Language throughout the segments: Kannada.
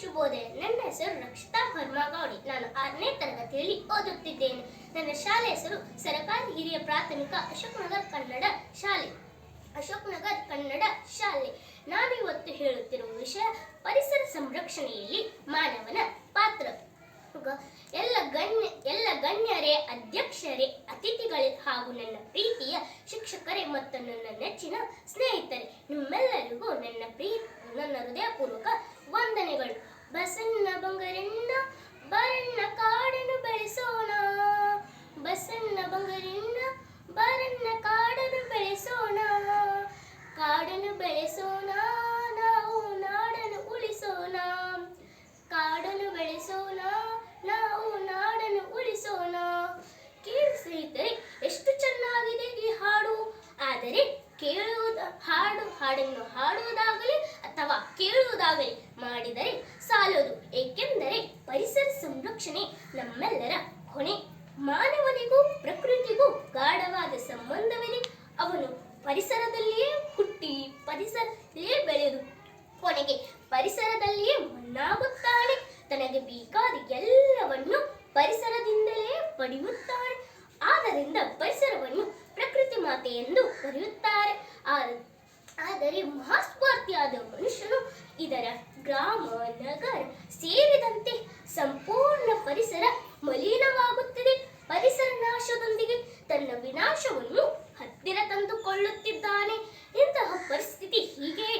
ಶುಭೋದಯ. ನನ್ನ ಹೆಸರು ರಕ್ಷಿತಾ ಹರ್ಮಗೌಡಿ. ನಾನು 6ನೇ ತರಗತಿಯಲ್ಲಿ ಓದುತ್ತಿದ್ದೇನೆ. ನನ್ನ ಶಾಲೆ ಹೆಸರು ಸರ್ಕಾರಿ ಹಿರಿಯ ಪ್ರಾಥಮಿಕ ಅಶೋಕನಗರ್ ಕನ್ನಡ ಶಾಲೆ. ನಾನು ಇವತ್ತು ಹೇಳುತ್ತಿರುವ ವಿಷಯ ಪರಿಸರ ಸಂರಕ್ಷಣೆಯಲ್ಲಿ ಮಾನವನ ಪಾತ್ರ. ಎಲ್ಲ ಗಣ್ಯರೇ, ಅಧ್ಯಕ್ಷರೇ, ಅತಿಥಿಗಳೇ ಹಾಗೂ ನನ್ನ ಪ್ರೀತಿಯ ಶಿಕ್ಷಕರೇ ಮತ್ತು ನನ್ನ ನೆಚ್ಚಿನ ಸ್ನೇಹಿತರೆ, ನಿಮ್ಮೆಲ್ಲರಿಗೂ ನನ್ನ ಹೃದಯಪೂರ್ವಕ ವಂದನೆಗಳು. ಬಸಣ್ಣ ಬಂಗರೆಣ್ಣ ಬರಣ್ಣ ಕಾಡನ್ನು ಬೆಳೆಸೋಣ, ಬಸಣ್ಣ ಬಂಗರೆಣ್ಣ ಬರಣ್ಣ ಕಾಡನ್ನು ಬೆಳೆಸೋಣ, ಕಾಡನ್ನು ಬೆಳೆಸೋಣ, ನಾವು ನಾಡನ್ನು ಉಳಿಸೋಣ, ಕಾಡನ್ನು ಬೆಳೆಸೋಣ, ನಾವು ನಾಡನ್ನು ಉಳಿಸೋಣ. ಕೇಳಿ ಸ್ನೇಹಿತರೆ, ಎಷ್ಟು ಚೆನ್ನಾಗಿದೆ ಈ ಹಾಡು. ಆದರೆ ಹಾಡನ್ನು ಹಾಡುವುದಾಗಲಿ ಅಥವಾ ಕೇಳುವುದಾಗಲಿ ಮಾಡಿದರೆ ಸಾಲದು. ಏಕೆಂದರೆ ಪರಿಸರ ಸಂರಕ್ಷಣೆ ನಮ್ಮೆಲ್ಲರ ಹೊಣೆ. ಮಾನವನಿಗೂ ಪ್ರಕೃತಿಗೂ ಗಾಢವಾದ ಸಂಬಂಧವಿದೆ. ಅವನು ಪರಿಸರದಲ್ಲಿಯೇ ಹುಟ್ಟಿ ಪರಿಸರದಲ್ಲಿಯೇ ಬೆಳೆದು ಕೊನೆಗೆ ಪರಿಸರದಲ್ಲಿಯೇ ಮಣ್ಣಾಗುತ್ತಾನೆ. ತನಗೆ ಬೇಕಾದ ಎಲ್ಲವನ್ನು ಪರಿಸರದಿಂದಲೇ ಪಡೆಯುತ್ತಾನೆ. ಆದ್ದರಿಂದ ಪರಿಸರವನ್ನು ಪ್ರಕೃತಿ ಮಾತೆ ಎಂದು ಕರೆಯುತ್ತಾರೆ. ಆದರೆ ಮಹಾಸ್ವಾರ್ಥಿಯಾದ ಮನುಷ್ಯನು ಇದರ ಗ್ರಾಮ, ನಗರ ಸೇರಿದಂತೆ ಸಂಪೂರ್ಣ ಪರಿಸರ ಮಲಿನವಾಗುತ್ತಿದೆ. ಪರಿಸರ ನಾಶದೊಂದಿಗೆ ತನ್ನ ವಿನಾಶವನ್ನು ಹತ್ತಿರ ತಂದುಕೊಳ್ಳುತ್ತಿದ್ದಾನೆ. ಇಂತಹ ಪರಿಸ್ಥಿತಿ ಹೀಗೆ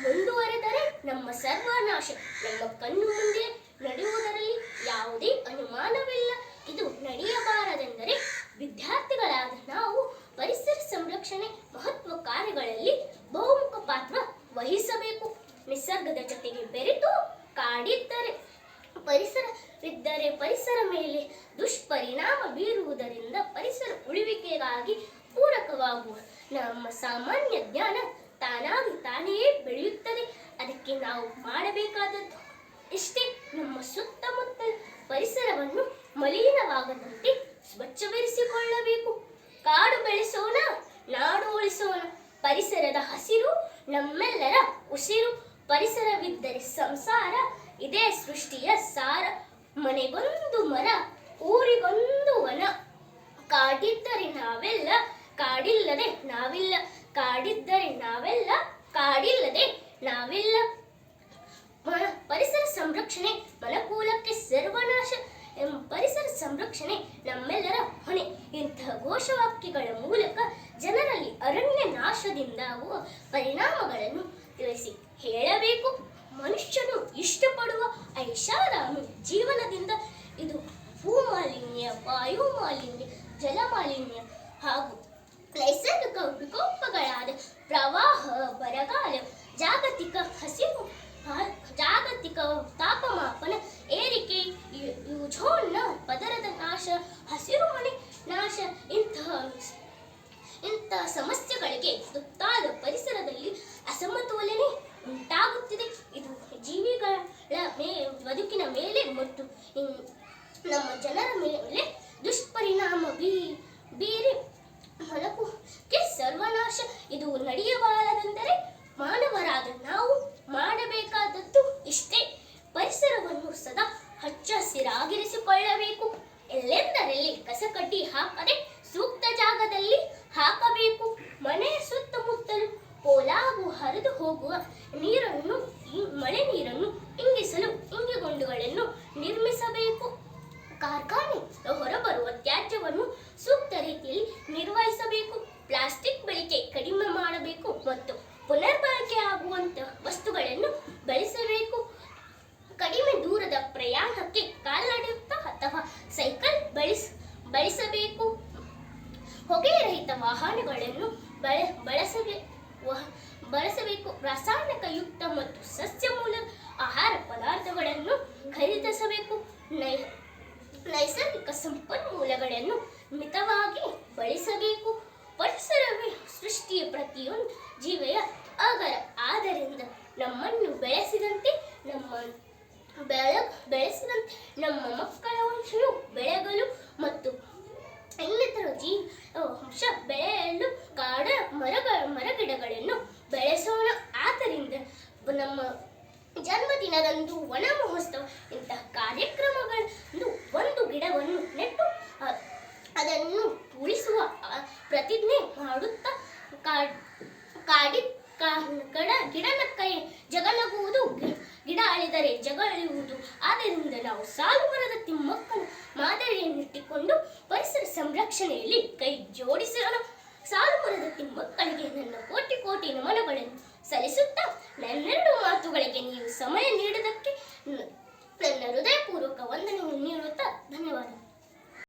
ಮುಂದುವರೆದರೆ ನಮ್ಮ ಸರ್ವನಾಶ ನಮ್ಮ ಕಣ್ಣು ಮುಂದೆ ನಡೆಯುವುದರಲ್ಲಿ ಯಾವುದೇ ಅನುಮಾನವಿಲ್ಲ. ಇದು ನಡೆಯಬಾರದೆಂದರೆ ವಿದ್ಯಾರ್ಥಿಗಳಾದ ನಾವು ಪರಿಸರ ಸಂರಕ್ಷಣೆ ಮಹತ್ವ ಕಾರ್ಯಗಳಲ್ಲಿ ಬಹುಮುಖ ಪಾತ್ರ ವಹಿಸಬೇಕು. ನಿಸರ್ಗದ ಜೊತೆಗೆ ಬೆರೆತು ಕಾಡಿದ್ದರೆ ಪರಿಸರವಿದ್ದರೆ ಪರಿಸರ ಮೇಲೆ ದುಷ್ಪರಿಣಾಮ ಬೀರುವುದರಿಂದ ಪರಿಸರ ಉಳಿವಿಕೆಗಾಗಿ ಪೂರಕವಾಗುವ ನಮ್ಮ ಸಾಮಾನ್ಯ ಜ್ಞಾನ ತಾನೇ ಬೆಳೆಯುತ್ತದೆ. ಅದಕ್ಕೆ ನಾವು ಮಾಡಬೇಕಾದದ್ದು ಇಷ್ಟೇ. ನಮ್ಮ ಸುತ್ತಮುತ್ತ ಪರಿಸರವನ್ನು ಮಲಿನವಾಗದಂತೆ ಸ್ವಚ್ಛವಿರಿಸಿಕೊಳ್ಳಬೇಕು. ಕಾಡು ಬೆಳೆಸೋಣ, ನಾಡು ಉಳಿಸೋಣ. ಪರಿಸರದ ಹಸಿರು ನಮ್ಮೆಲ್ಲರ ಉಸಿರು. ಪರಿಸರವಿದ್ದರೆ ಸಂಸಾರ, ಇದೇ ಸೃಷ್ಟಿಯ ಸಾರ. ಮನೆಗೊಂದು ಮರ, ಊರಿಗೊಂದು ವನ. ಕಾಡಿದ್ದರೆ ನಾವೆಲ್ಲ, ಕಾಡಿಲ್ಲದೆ ನಾವಿಲ್ಲ. ಕಾಡಿದ್ದರೆ ನಾವೆಲ್ಲ, ಕಾಡಿಲ್ಲದೆ ನಾವಿಲ್ಲ. ಪರಿಸರ ಸಂರಕ್ಷಣೆ ಮನುಕುಲಕ್ಕೆ ಸರ್ವನಾಶ. ಪರಿಸರ ಸಂರಕ್ಷಣೆ ನಮ್ಮೆಲ್ಲರ ಹೊಣೆ. ಇಂತಹ ಘೋಷವಾಕ್ಯಗಳ ಮೂಲಕ ಜನರಲ್ಲಿ ಅರಣ್ಯ ನಾಶದಿಂದಾಗುವ ಪರಿಣಾಮಗಳನ್ನು ತಿಳಿಸಿ ಹೇಳಬೇಕು. ಮನುಷ್ಯನು ಇಷ್ಟಪಡುವ ಐಷಾರಾಮಿ ಜೀವನದಿಂದ ಇದು ಭೂಮಾಲಿನ್ಯ, ವಾಯು ಮಾಲಿನ್ಯ, ಜಲ ಮಾಲಿನ್ಯ ಹಾಗೂ ನೈಸರ್ಗಿಕ ವಿಕೋಪಗಳಾದ ಪ್ರವಾಹ, ಬರಗಾಲ, ಜಾಗತಿಕ ತಾಪಮಾಪನ ಏರಿಕೆ, ಓಝೋನ್ನ ಪದರದ ನಾಶ, ಹಸಿರುಮನೆ ನಾಶ ಇಂತಹ ಸಮಸ್ಯೆಗಳಿಗೆ ತುತ್ತಾದ ಪರಿಸರದಲ್ಲಿ ಅಸಮತೋಲನೆ ಉಂಟಾಗುತ್ತಿದೆ. ಇದು ಜೀವಿಗಳ ಬದುಕಿನ ಮೇಲೆ ಮತ್ತು ನಮ್ಮ ಜನರ ಮೇಲೆ ದುಷ್ಪರಿಣಾಮ ಬೀರಿ ಮನುಕುಲಕ್ಕೆ ಸರ್ವನಾಶ. ಇದು ನಡೆಯಬಾರದೆಂದರೆ ಮಾನವರಾದ ನಾವು ಮಾಡಬೇಕಾದದ್ದು ಇಷ್ಟೇ. ಪರಿಸರವನ್ನು ಸದಾ ಹಚ್ಚ ಹಸಿರಾಗಿರಿಸಿಕೊಳ್ಳಬೇಕು. ಎಲ್ಲೆಂದರಲ್ಲಿ ಕಸಕಡ್ಡಿ ಹಾಕದೆ ಸೂಕ್ತ ಜಾಗದಲ್ಲಿ ಹಾಕಬೇಕು. ಮನೆಯ ಸುತ್ತಮುತ್ತಲು ಪೋಲಾಗು ಹರಿದು ಹೋಗುವ ನೀರನ್ನು, ಮಳೆ ನೀರನ್ನು ಇಂಗಿಸಲು ಇಂಗಿಗುಂಡಿಗಳನ್ನು ನಿರ್ಮಿಸಬೇಕು. ಕಾರ್ಖಾನೆ ಹೊರಬರುವ ತ್ಯಾಜ್ಯವನ್ನು ಸೂಕ್ತ ರೀತಿಯಲ್ಲಿ ನಿರ್ವಹಿಸಬೇಕು. ಪ್ಲಾಸ್ಟಿಕ್ ಬಳಕೆ ಕಡಿಮೆ ಮಾಡಬೇಕು ಮತ್ತು ಪುನರ್ಬಳಕೆ ಆಗುವಂತಹ ವಸ್ತುಗಳನ್ನು ಬಳಸಬೇಕು. ಕಡಿಮೆ ದೂರದ ಪ್ರಯಾಣಕ್ಕೆ ಕಾಲ್ನಡಿಯುತ್ತ ಅಥವಾ ಸೈಕಲ್ ಬಳಸಬೇಕು. ಹೊಗೆರಹಿತ ವಾಹನಗಳನ್ನು ಬಳಸಬೇಕು. ರಾಸಾಯನಿಕಯುಕ್ತ ಮತ್ತು ಸಸ್ಯಮೂಲ ಆಹಾರ ಪದಾರ್ಥಗಳನ್ನು ಖರೀದಿಸಬೇಕು. ನೈಸರ್ಗಿಕ ಸಂಪನ್ಮೂಲಗಳನ್ನು ಮಿತವಾಗಿ ಬಳಸಬೇಕು. ಪರಿಸರವೇ ಸೃಷ್ಟಿಯ ಪ್ರತಿಯೊಂದು ಜೀವಿಯ ಆಗರ. ಆದ್ದರಿಂದ ನಮ್ಮನ್ನು ಬೆಳೆಸಿದಂತೆ ನಮ್ಮ ಮಕ್ಕಳ ವಂಶವು ಬೆಳೆಗಲು ಮತ್ತು ಇನ್ನಿತರ ವಂಶ ಬೆಳೆಯಲು ಮರಗಿಡಗಳನ್ನು ಬೆಳೆಸೋಣ. ಆದ್ದರಿಂದ ನಮ್ಮ ಜನ್ಮದಿನ ದಿನದಂದು ವನ ಮಹೋತ್ಸವ ಇಂತಹ ಕಾರ್ಯಕ್ರಮಗಳನ್ನು ಒಂದು ಗಿಡವನ್ನು ನೆಟ್ಟು ಅದನ್ನು ಉಳಿಸುವ ಪ್ರತಿಜ್ಞೆ ಮಾಡುತ್ತಾ ಗಿಡ ನಕ್ಕರೆ ಜಗನಗುವುದು, ಗಿಡ ಅಳಿದರೆ ಜಗ ಅಳಿಯುವುದು. ಆದ್ದರಿಂದ ನಾವು ಸಾಲು ಮರದ ತಿಮ್ಮಕ್ಕನ ಮಾದರಿಯನ್ನಿಟ್ಟುಕೊಂಡು ಪರಿಸರ ಸಂರಕ್ಷಣೆಯಲ್ಲಿ ಕೈ ಜೋಡಿಸೋಣ. ಸಾಲು ಮರದ ತಿಮ್ಮಕ್ಕನಿಗೆ ನನ್ನ ಕೋಟಿ ಕೋಟಿ ನಮನಗಳನ್ನು ಸಲ್ಲಿಸುತ್ತಾ ನನ್ನೆರಡು ಮಾತುಗಳಿಗೆ ನೀವು ಸಮಯ ನೀಡಿದ್ದಕ್ಕೆ ನನ್ನ ಹೃದಯಪೂರ್ವಕ ವಂದನೆಯನ್ನು ನೀಡುತ್ತಾ ಧನ್ಯವಾದ.